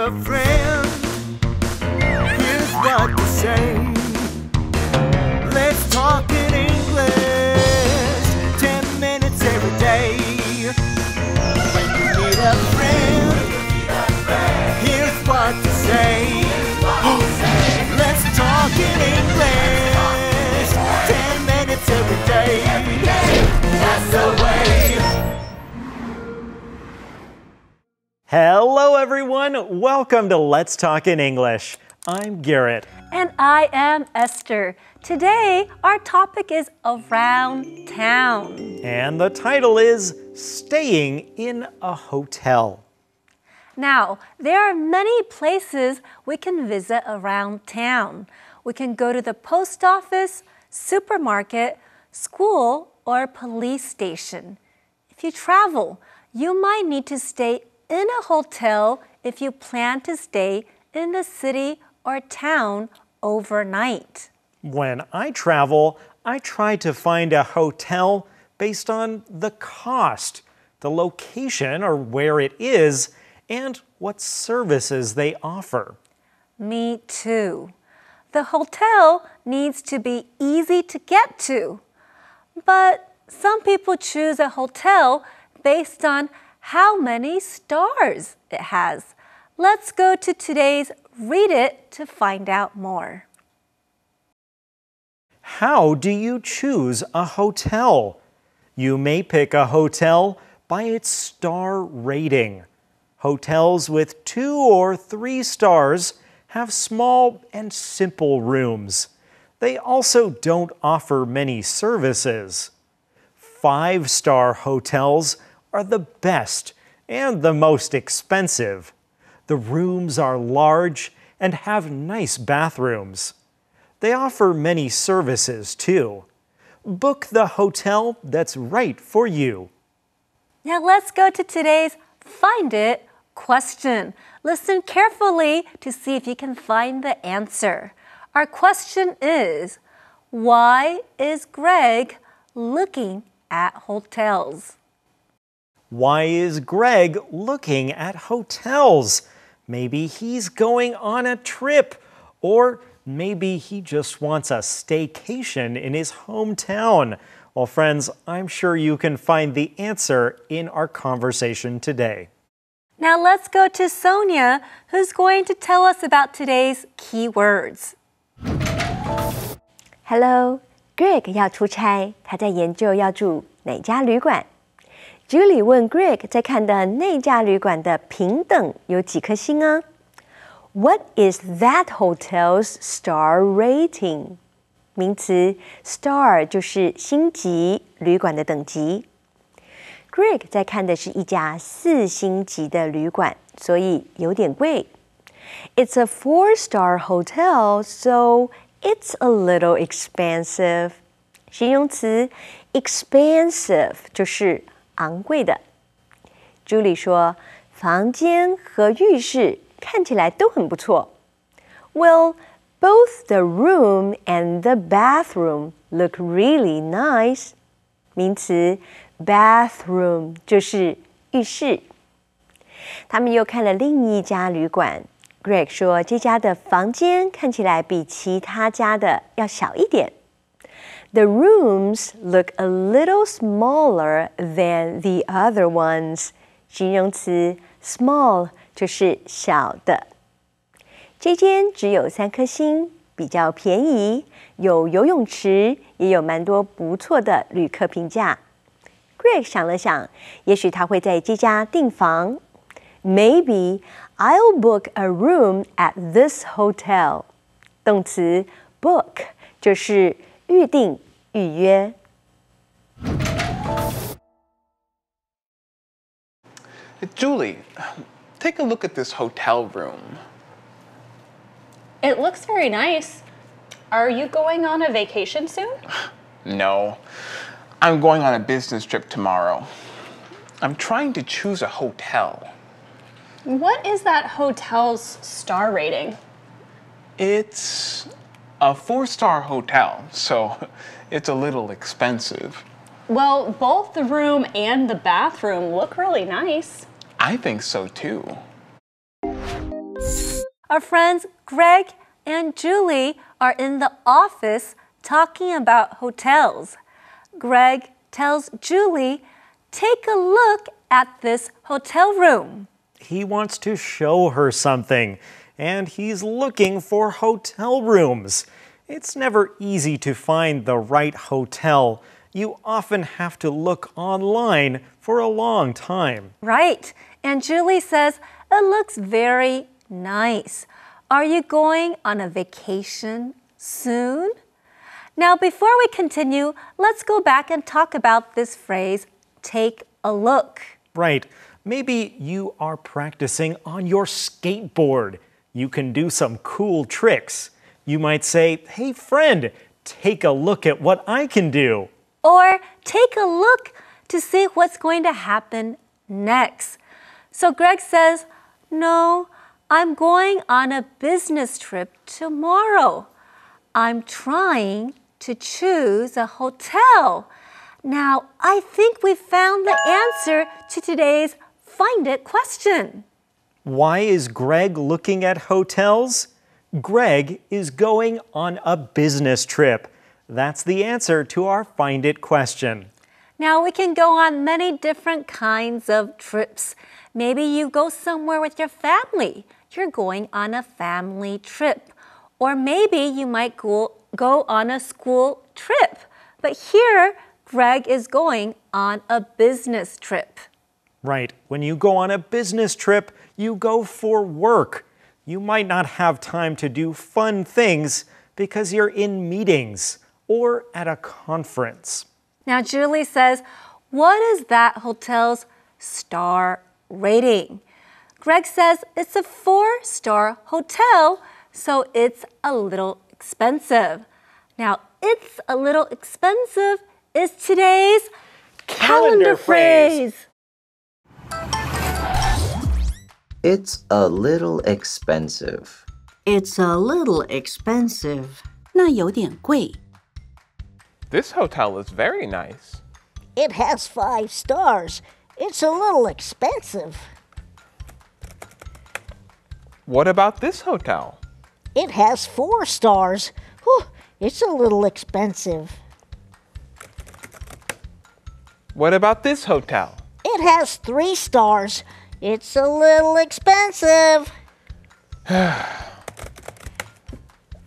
a friend, here's what to say. Let's talk in English, 10 minutes every day. When you need a friend, here's what to say. Let's talk in English, 10 minutes every day. That's the way. Hello everyone, welcome to Let's Talk in English. I'm Garrett. And I am Esther. Today, our topic is around town. And the title is Staying in a Hotel. Now, there are many places we can visit around town. We can go to the post office, supermarket, school, or police station. If you travel, you might need to stay in a hotel if you plan to stay in the city or town overnight. When I travel, I try to find a hotel based on the cost, the location or where it is, and what services they offer. Me too. The hotel needs to be easy to get to. But some people choose a hotel based on how many stars it has. Let's go to today's Read It to find out more. How do you choose a hotel? You may pick a hotel by its star rating. Hotels with 2 or 3 stars have small and simple rooms. They also don't offer many services. 5-star hotels are the best and the most expensive. The rooms are large and have nice bathrooms. They offer many services too. Book the hotel that's right for you. Now let's go to today's Find It question. Listen carefully to see if you can find the answer. Our question is, why is Greg looking at hotels? Why is Greg looking at hotels? Maybe he's going on a trip, or maybe he just wants a staycation in his hometown. Well, friends, I'm sure you can find the answer in our conversation today. Now let's go to Sonia, who's going to tell us about today's key words. Hello, Greg 要出差，他在研究要住哪家旅馆。Julie 问 Greg 在看的那家旅馆的评等有几颗星啊？ What is that hotel's star rating? 名词 star 就是星级，旅馆的等级。Greg 在看的是一家4星级的旅馆，所以有点贵。It's a 4-star hotel, so it's a little expensive. 形容词 expensive 就是昂贵的。Julie 说，房间和浴室看起来都很不错。Well, both the room and the bathroom look really nice. 名词 bathroom 就是浴室。他们又看了另一家旅馆。Greg 说，这家的房间看起来比其他家的要小一点。The rooms look a little smaller than the other ones. 形容词 small 就是小的。这间只有3颗星，比较便宜，有游泳池，也有蛮多不错的旅客评价。Greg 想了想，也许他会在这家订房。Maybe I'll book a room at this hotel. 动词 book 就是预定、预约。Julie, take a look at this hotel room. It looks very nice. Are you going on a vacation soon? No, I'm going on a business trip tomorrow. I'm trying to choose a hotel. What is that hotel's star rating? It's a 4-star hotel, so it's a little expensive. Well, both the room and the bathroom look really nice. I think so too. Our friends Greg and Julie are in the office talking about hotels. Greg tells Julie, "Take a look at this hotel room." He wants to show her something, and he's looking for hotel rooms. It's never easy to find the right hotel. You often have to look online for a long time. Right. And Julie says, "It looks very nice. Are you going on a vacation soon?" Now, before we continue, let's go back and talk about this phrase, take a look. Right. Maybe you are practicing on your skateboard. You can do some cool tricks. You might say, "Hey, friend, take a look at what I can do." Or take a look to see what's going to happen next. So Greg says, "No, I'm going on a business trip tomorrow. I'm trying to choose a hotel." Now, I think we found the answer to today's Find It question. Why is Greg looking at hotels? Greg is going on a business trip. That's the answer to our Find It question. Now, we can go on many different kinds of trips. Maybe you go somewhere with your family. You're going on a family trip. Or maybe you might go on a school trip. But here, Greg is going on a business trip. Right. When you go on a business trip, you go for work. You might not have time to do fun things because you're in meetings or at a conference. Now, Julie says, "What is that hotel's star rating?" Greg says it's a 4-star hotel, so it's a little expensive. Now, "it's a little expensive" is today's calendar phrase. It's a little expensive. It's a little expensive. 那有点贵。 This hotel is very nice. It has 5 stars. It's a little expensive. What about this hotel? It has 4 stars. Whew, it's a little expensive. What about this hotel? It has 3 stars. It's a little expensive.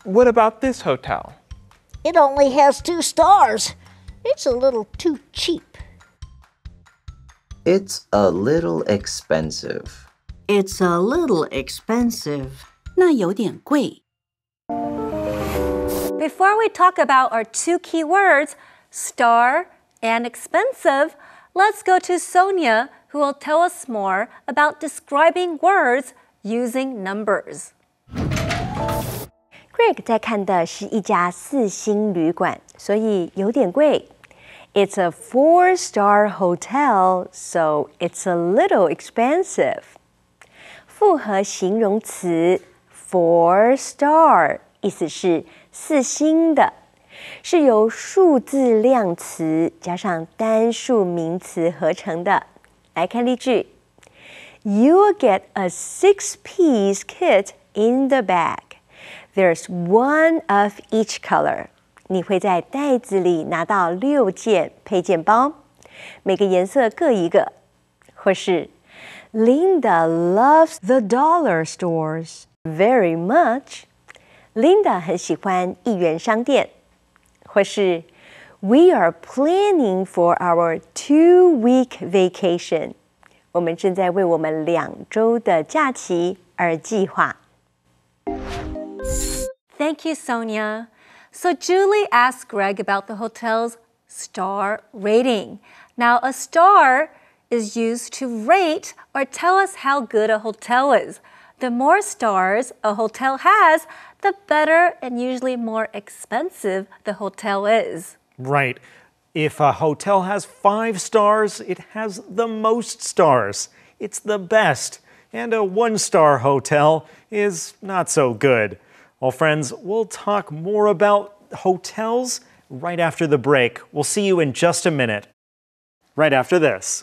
What about this hotel? It only has 2 stars. It's a little too cheap. It's a little expensive. It's a little expensive. 那有点贵。 Before we talk about our 2 key words, star and expensive, let's go to Sonia, who will tell us more about describing words using numbers. Greg 在看的是一家4星旅馆，所以有点贵。It's a 4-star hotel, so it's a little expensive. 复合形容词 4-star 意思是4星的，是由数字量词加上单数名词合成的。来看例句 ：You'll get a 6-piece kit in the bag. There's one of each color. 你会在袋子里拿到6件配件包，每个颜色各一个。或是 Linda loves the dollar stores very much. Linda 很喜欢1元商店。或是 We are planning for our 2-week vacation. 我们正在为我们2周的假期而计划。Thank you, Sonia. So Julie asked Greg about the hotel's star rating. Now, a star is used to rate or tell us how good a hotel is. The more stars a hotel has, the better and usually more expensive the hotel is. Right. If a hotel has 5 stars, it has the most stars. It's the best. And a 1-star hotel is not so good. Well, friends, we'll talk more about hotels right after the break. We'll see you in just a minute. Right after this.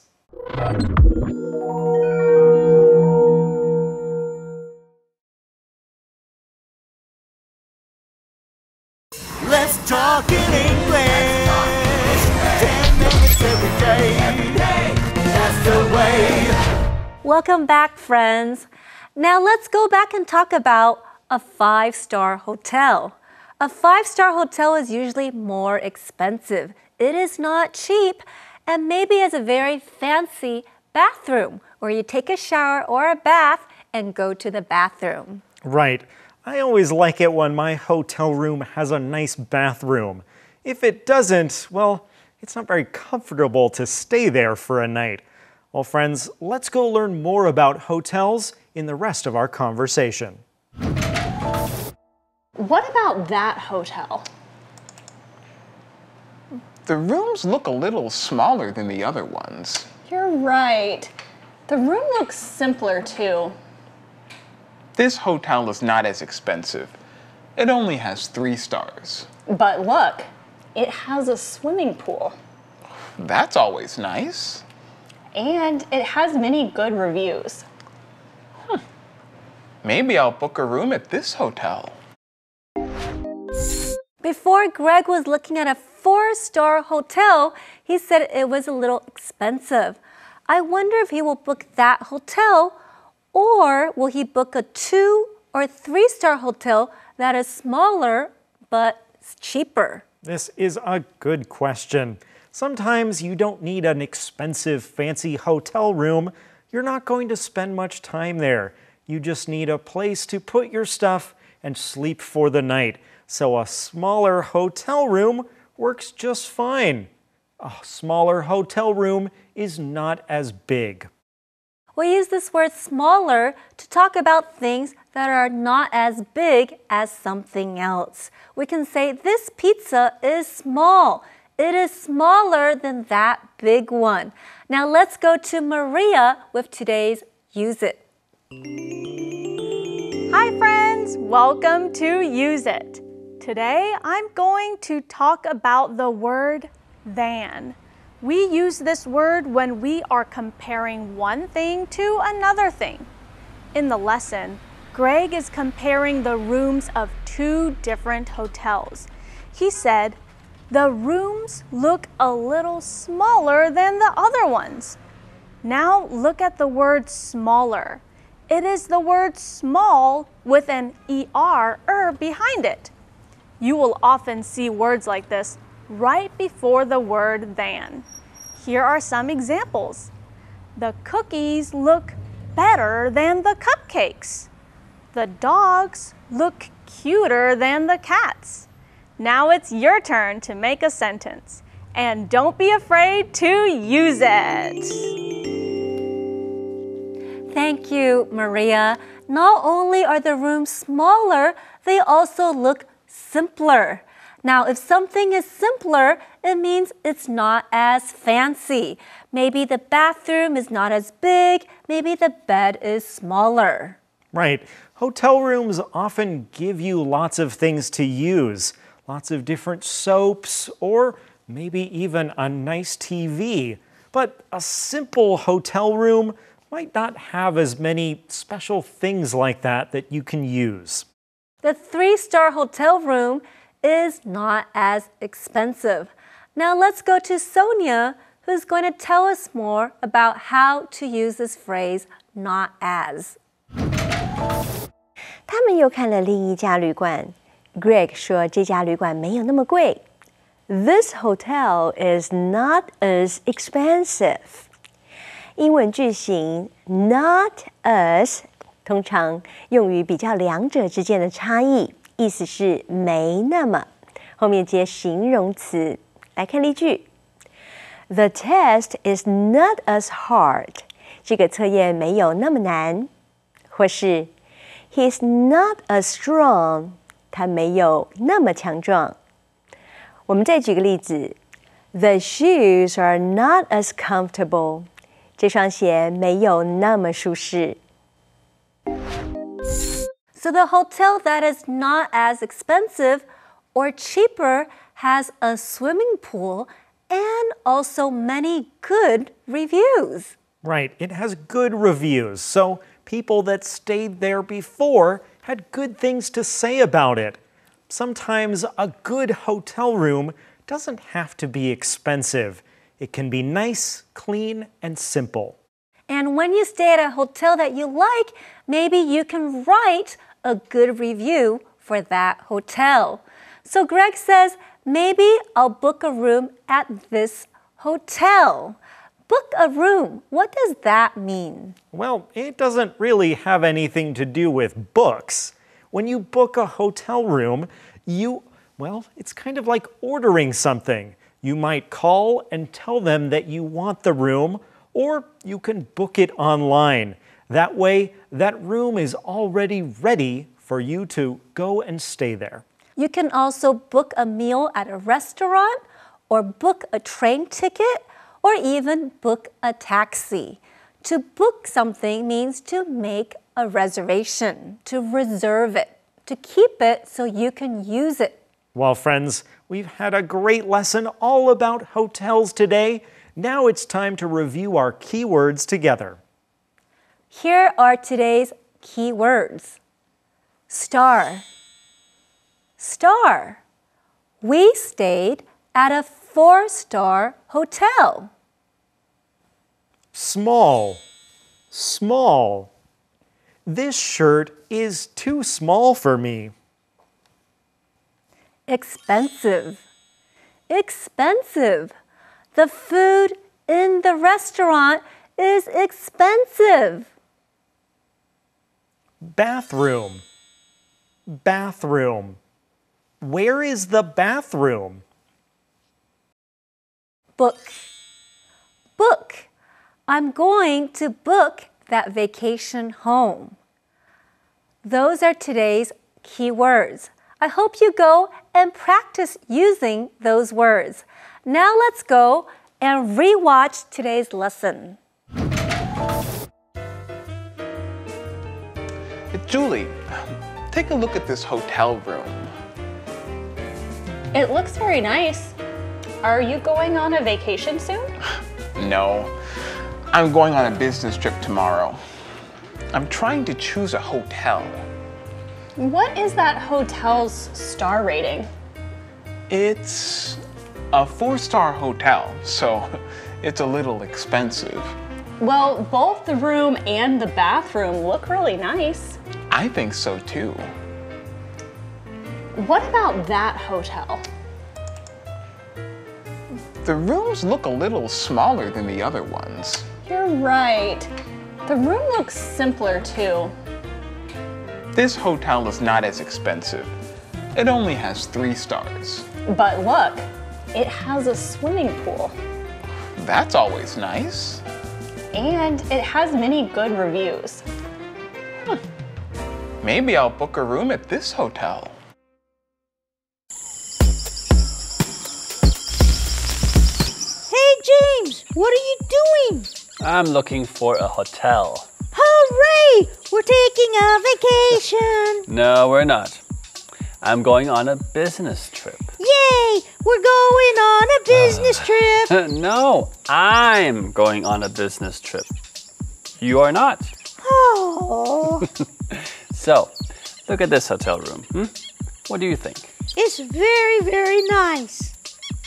Let's talk in English. 10 minutes every day. That's the way. Welcome back, friends. Now let's go back and talk about a 5-star hotel. A 5-star hotel is usually more expensive. It is not cheap and maybe has a very fancy bathroom where you take a shower or a bath and go to the bathroom. Right. I always like it when my hotel room has a nice bathroom. If it doesn't, well, it's not very comfortable to stay there for a night. Well, friends, let's go learn more about hotels in the rest of our conversation. What about that hotel? The rooms look a little smaller than the other ones. You're right. The room looks simpler too. This hotel is not as expensive. It only has 3 stars. But look, it has a swimming pool. That's always nice. And it has many good reviews. Maybe I'll book a room at this hotel. Before Greg was looking at a 4-star hotel, he said it was a little expensive. I wonder if he will book that hotel, or will he book a 2 or 3-star hotel that is smaller but cheaper? This is a good question. Sometimes you don't need an expensive, fancy hotel room. You're not going to spend much time there. You just need a place to put your stuff and sleep for the night. So a smaller hotel room works just fine. A smaller hotel room is not as big. We use this word smaller to talk about things that are not as big as something else. We can say this pizza is small. It is smaller than that big one. Now let's go to Maria with today's Use It. Hi friends, welcome to Use It. Today I'm going to talk about the word than. We use this word when we are comparing one thing to another thing. In the lesson, Greg is comparing the rooms of 2 different hotels. He said, the rooms look a little smaller than the other ones. Now look at the word smaller. It is the word small with an er behind it. You will often see words like this right before the word than. Here are some examples. The cookies look better than the cupcakes. The dogs look cuter than the cats. Now it's your turn to make a sentence. And don't be afraid to use it. Thank you, Maria. Not only are the rooms smaller, they also look simpler. Now, if something is simpler, it means it's not as fancy. Maybe the bathroom is not as big. Maybe the bed is smaller. Right. Hotel rooms often give you lots of things to use. Lots of different soaps, or maybe even a nice TV. But a simple hotel room might not have as many special things like that you can use. The 3-star hotel room is not as expensive. Now let's go to Sonia, who's going to tell us more about how to use this phrase, not as. 他们又看了另一家旅馆。Greg 说这家旅馆没有那么贵。This hotel is not as expensive. 英文句型 not as 通常用于比较两者之间的差异，意思是没那么，后面接形容词。来看例句 ：The test is not as hard. 这个测验没有那么难。或是 He's not as strong. 他没有那么强壮。我们再举个例子 ：The shoes are not as comfortable. 这双鞋没有那么舒适。So the hotel that is not as expensive or cheaper has a swimming pool and also many good reviews. Right, it has good reviews, so people that stayed there before had good things to say about it. sometimes a good hotel room doesn't have to be expensive. It can be nice, clean, and simple. And when you stay at a hotel that you like, maybe you can write a good review for that hotel. So Greg says, maybe I'll book a room at this hotel. Book a room. What does that mean? Well, it doesn't really have anything to do with books. When you book a hotel room, it's kind of like ordering something. You might call and tell them that you want the room, or you can book it online. That way, that room is already ready for you to go and stay there. You can also book a meal at a restaurant, or book a train ticket, or even book a taxi. To book something means to make a reservation, to reserve it, to keep it so you can use it. Well, friends, we've had a great lesson all about hotels today. Now it's time to review our keywords together. Here are today's keywords. Star. Star. We stayed at a 4-star hotel. Small. Small. This shirt is too small for me. Expensive. Expensive. The food in the restaurant is expensive. Bathroom. Bathroom. Where is the bathroom? Book. Book. I'm going to book that vacation home. Those are today's keywords. I hope you go and practice using those words. Now let's go and rewatch today's lesson. Julie, take a look at this hotel room. It looks very nice. Are you going on a vacation soon? No, I'm going on a business trip tomorrow. I'm trying to choose a hotel. What is that hotel's star rating? It's a 4-star hotel, so it's a little expensive. Well, both the room and the bathroom look really nice. I think so too. What about that hotel? The rooms look a little smaller than the other ones. You're right. The room looks simpler too. This hotel is not as expensive. It only has 3 stars. But look, it has a swimming pool. That's always nice. And it has many good reviews. Maybe I'll book a room at this hotel. Hey, James, what are you doing? I'm looking for a hotel. Hooray! We're taking a vacation. No, we're not. I'm going on a business trip. Yay! We're going on a business trip. No, I'm going on a business trip. You are not. Oh. So, look at this hotel room. What do you think? It's very, very nice.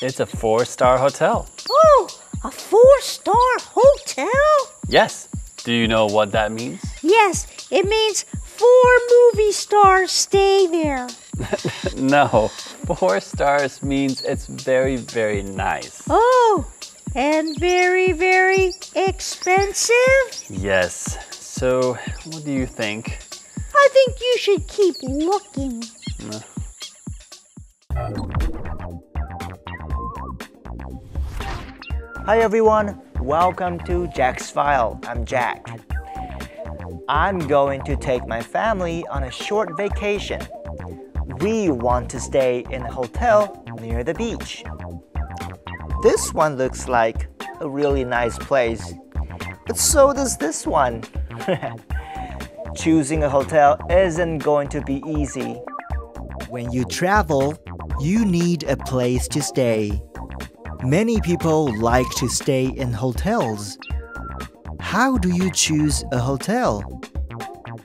It's a 4-star hotel. Oh, a 4-star hotel? Yes. Do you know what that means? Yes, it means 4 movie stars stay there. No, 4 stars means it's very, very nice. Oh, and very, very expensive? Yes. So, what do you think? I think you should keep looking. Hi everyone, welcome to Jack's File. I'm Jack. I'm going to take my family on a short vacation. We want to stay in a hotel near the beach. This one looks like a really nice place, but so does this one. Choosing a hotel isn't going to be easy. When you travel, you need a place to stay. Many people like to stay in hotels. How do you choose a hotel?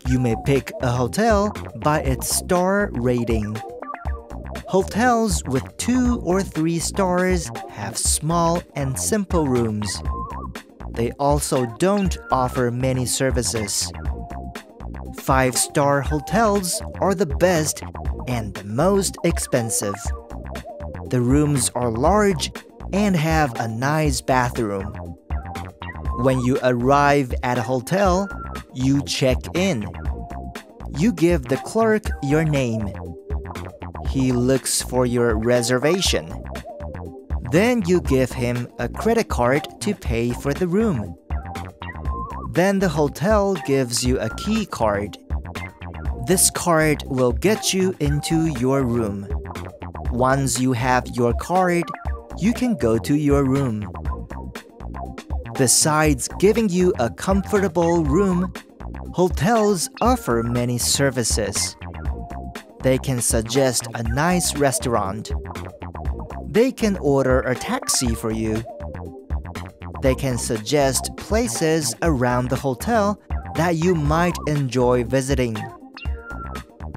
You may pick a hotel by its star rating. Hotels with 2 or 3 stars have small and simple rooms. They also don't offer many services. 5-star hotels are the best and the most expensive. The rooms are large and have a nice bathroom. When you arrive at a hotel, you check in. You give the clerk your name. He looks for your reservation. Then you give him a credit card to pay for the room. Then the hotel gives you a key card. This card will get you into your room. Once you have your card, you can go to your room. Besides giving you a comfortable room, hotels offer many services. They can suggest a nice restaurant. They can order a taxi for you. They can suggest places around the hotel that you might enjoy visiting.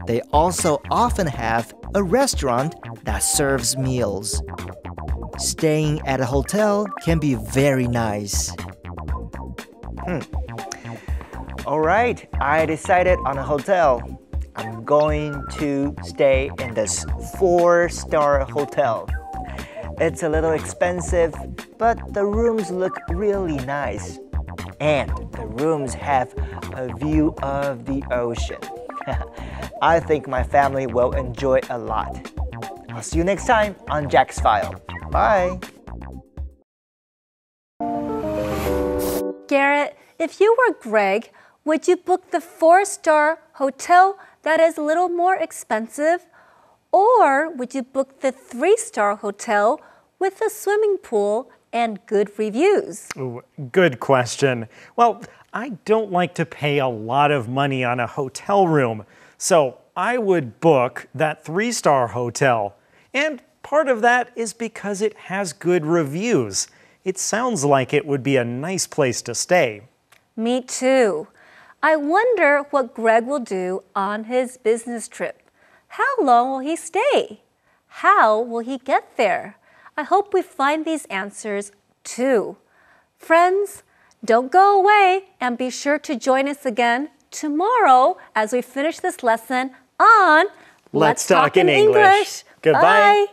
They also often have a restaurant that serves meals. Staying at a hotel can be very nice. Alright, I decided on a hotel. I'm going to stay in this 4-star hotel. It's a little expensive, but the rooms look really nice. And the rooms have a view of the ocean. I think my family will enjoy it a lot. I'll see you next time on Jack's File. Bye! Garrett, if you were Greg, would you book the 4-star hotel that is a little more expensive? Or would you book the 3-star hotel with a swimming pool and good reviews? Ooh, good question. Well, I don't like to pay a lot of money on a hotel room, so I would book that 3-star hotel. And part of that is because it has good reviews. It sounds like it would be a nice place to stay. Me too. I wonder what Greg will do on his business trip. How long will he stay? How will he get there? I hope we find these answers too. Friends, don't go away and be sure to join us again tomorrow as we finish this lesson on Let's Talk in English. Goodbye. Bye.